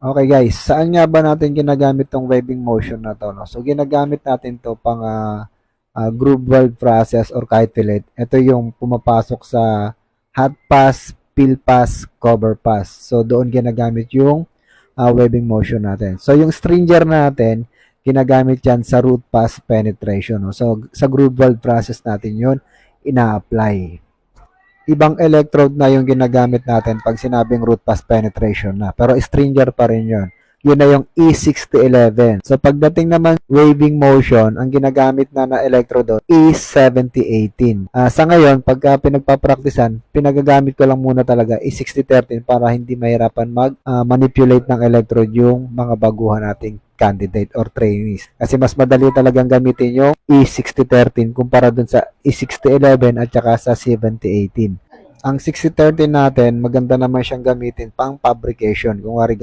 Okay guys, saan nga ba natin ginagamit tong waving motion na to? No? So ginagamit natin to pang groove weld process or kahit fillet. Ito yung pumapasok sa hot pass, peel pass, cover pass. So doon ginagamit yung waving motion natin. So yung stringer natin, ginagamit yan sa root pass penetration. No? So sa groove weld process natin yun, ina-apply. Ibang electrode na yung ginagamit natin pag sinabing root pass penetration na. Pero stringer pa rin yun. Yun na yung E6011. So pagdating naman waving motion, ang ginagamit na electrode is E7018. Sa ngayon, pagka pinagpapraktisan, pinagagamit ko lang muna talaga E6013 para hindi mahirapan mag-manipulate ng electrode yung mga baguhan nating candidate or trainees. Kasi mas madali talagang gamitin yung E6013 kumpara dun sa E6011 at saka sa 7018. Ang 6013 natin, maganda naman siyang gamitin pang fabrication. Kung wari